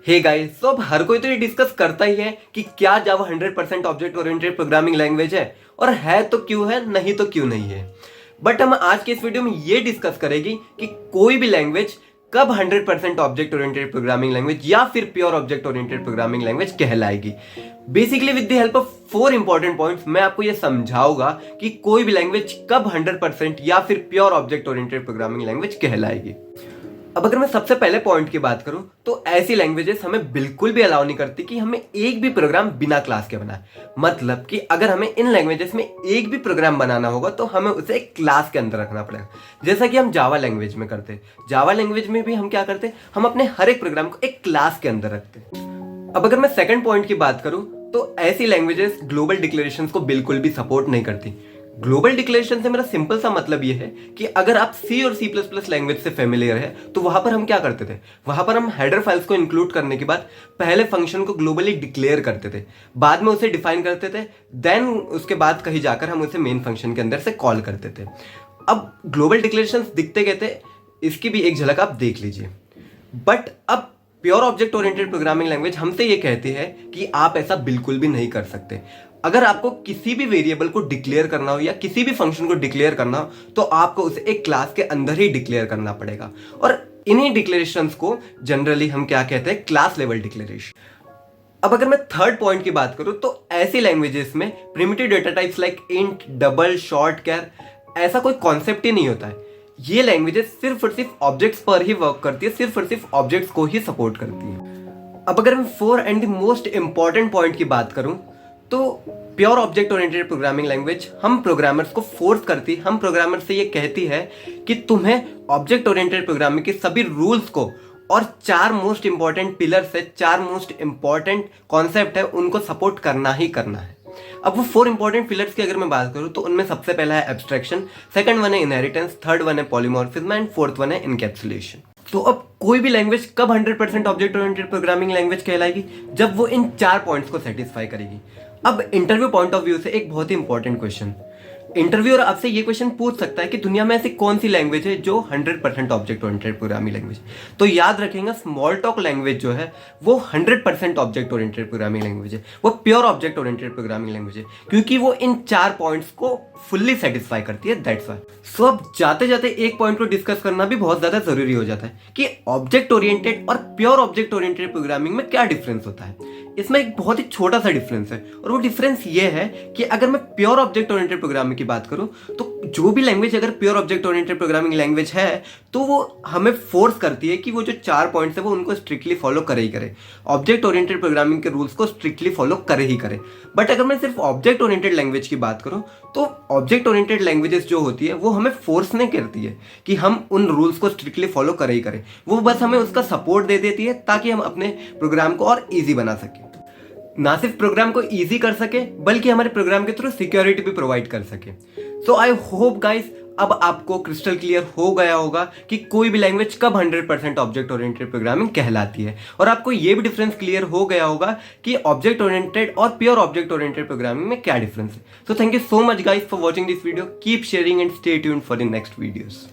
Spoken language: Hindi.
हे गाइस, तो अब हर कोई तो ये डिस्कस करता ही है कि क्या जावा 100% ऑब्जेक्ट ओरिएंटेड प्रोग्रामिंग लैंग्वेज है, और है तो क्यों है, नहीं तो क्यों नहीं है। बट हम आज के इस वीडियो में ये डिस्कस करेंगे कि कोई भी लैंग्वेज कब 100% ऑब्जेक्ट ओरिएंटेड प्रोग्रामिंग लैंग्वेज या फिर pure object oriented programming language कहलाएगी। Basically with the help of 4 important points मैं आपको ये समझाऊंगा कि कोई भी लैंग्वेज कब 100% या फिर pure object oriented programming language कहलाएगी। अब अगर मैं सबसे पहले पॉइंट की बात करूं तो ऐसी लैंग्वेजेस हमें बिल्कुल भी अलाउ नहीं करती कि हमें एक भी प्रोग्राम बिना क्लास के बनाए। मतलब कि अगर हमें इन लैंग्वेजेस में एक भी प्रोग्राम बनाना होगा तो हमें उसे एक क्लास के अंदर रखना पड़ेगा, जैसा कि हम जावा लैंग्वेज में करते। जावा लैंग्वेज में भी हम क्या करते, हम अपने हर एक प्रोग्राम को एक क्लास के अंदर रखते। अब अगर मैं सेकंड पॉइंट की बात करूं तो ऐसी लैंग्वेजेस ग्लोबल डिक्लेरेशंस को बिल्कुल भी सपोर्ट नहीं करती। ग्लोबल डिक्लेरेशन से मेरा सिंपल सा मतलब ये है कि अगर आप सी और C++ लैंग्वेज से फेमिलियर है तो वहां पर हम क्या करते थे, वहां पर हम हेडर फाइल्स को इंक्लूड करने के बाद पहले फंक्शन को ग्लोबली डिक्लेयर करते थे, बाद में उसे डिफाइन करते थे, देन उसके बाद कहीं जाकर हम उसे मेन फंक्शन के अंदर से कॉल करते थे। अब ग्लोबल डिक्लेरेशन दिखते गए थे, इसकी भी एक झलक आप देख लीजिए। बट अब pure object oriented programming language हमसे ये कहती है कि आप ऐसा बिल्कुल भी नहीं कर सकते। अगर आपको किसी भी वेरिएबल को डिक्लेयर करना हो या किसी भी फंक्शन को डिक्लेयर करना हो तो आपको उसे एक क्लास के अंदर ही डिक्लेयर करना पड़ेगा, और इन्हीं डिक्लेरेशंस को जनरली हम क्या कहते हैं, क्लास लेवल डिक्लेरेशन। अब अगर मैं थर्ड पॉइंट की बात करूं तो ऐसी लैंग्वेजेस में primitive data types like int, double, short, char ऐसा कोई कॉन्सेप्ट ही नहीं होता है। ये लैंग्वेजेस सिर्फ और सिर्फ ऑब्जेक्ट्स पर ही वर्क करती है, सिर्फ और सिर्फ ऑब्जेक्ट्स को ही सपोर्ट करती है। अब अगर मैं fourth and the most important point की बात करूं तो pure object oriented programming language हम प्रोग्रामर्स को फोर्स करती, हम प्रोग्रामर्स से ये कहती है कि तुम्हें ऑब्जेक्ट ओरिएंटेड प्रोग्रामिंग के सभी रूल्स को और 4 मोस्ट इंपॉर्टेंट पिलर्स है, 4 मोस्ट इंपॉर्टेंट कॉन्सेप्ट है, उनको सपोर्ट करना ही करना है। अब वो 4 इंपॉर्टेंट पिलर्स की अगर मैं बात करूं तो उनमें सबसे पहला है एब्स्ट्रैक्शन, सेकंड वन है इनहेरिटेंस, थर्ड वन है पॉलीमॉर्फिज्म एंड फोर्थ वन है इनकैप्सुलेशन। तो अब कोई भी लैंग्वेज कब 100% ऑब्जेक्ट ओरिएंटेड प्रोग्रामिंग लैंग्वेज कहलाएगी, जब वो इन 4 पॉइंट्स को सेटिस्फाई करेगी। अब इंटरव्यू पॉइंट ऑफ व्यू से एक बहुत ही इंपॉर्टेंट क्वेश्चन, इंटरव्यूअर आपसे ये क्वेश्चन पूछ सकता है कि दुनिया में ऐसी कौन सी लैंग्वेज है जो 100% ऑब्जेक्ट ओरिएंटेड प्रोग्रामिंग लैंग्वेज। तो याद रखेंगे स्मॉल टॉक लैंग्वेज जो है वो 100% ऑब्जेक्ट ओरिएंटेड प्रोग्रामिंग लैंग्वेज है, वो pure object oriented programming language है, क्योंकि वो इन 4 पॉइंट्स को फुल्ली सेटिस्फाई करती है, दैट्स व्हाई। सो अब जाते जाते एक पॉइंट को डिस्कस करना भी बहुत ज्यादा जरूरी हो जाता है कि ऑब्जेक्ट ओरिएंटेड और प्योर ऑब्जेक्ट ओरिएंटेड प्रोग्रामिंग में क्या डिफरेंस होता है। इसमें एक बहुत ही छोटा सा डिफरेंस है, और वो डिफरेंस ये है कि अगर मैं प्योर ऑब्जेक्ट ओरिएंटेड प्रोग्रामिंग की बात करूं तो जो भी लैंग्वेज अगर pure object oriented programming language है तो वो हमें फोर्स करती है कि वो जो 4 पॉइंट्स है वो उनको स्ट्रिक्टली फॉलो करे ही करे, ऑब्जेक्ट ओरिएंटेड प्रोग्रामिंग के रूल्स को स्ट्रिक्टली फॉलो करे ही करे। बट अगर मैं सिर्फ ऑब्जेक्ट ओरिएंटेड लैंग्वेज की बात करूं तो ऑब्जेक्ट ओरिएंटेड लैंग्वेजेस जो होती है वो हमें फोर्स नहीं करती है कि हम उन रूल्स को स्ट्रिक्टली फॉलो करे ही करें, वो बस हमें उसका सपोर्ट दे देती है ताकि हम अपने प्रोग्राम को और ईजी बना सकें। ना सिर्फ प्रोग्राम को इजी कर सके बल्कि हमारे प्रोग्राम के थ्रू सिक्योरिटी भी प्रोवाइड कर सके। सो आई होप गाइस अब आपको क्रिस्टल क्लियर हो गया होगा कि कोई भी लैंग्वेज कब 100% ऑब्जेक्ट ओरिएंटेड प्रोग्रामिंग कहलाती है, और आपको ये भी डिफरेंस क्लियर हो गया होगा कि ऑब्जेक्ट ओरिएंटेड और प्योर ऑब्जेक्ट ओरिएंटेड प्रोग्रामिंग में क्या डिफरेंस है। So thank you so much guys for watching this video, keep sharing and stay tuned for the next videos.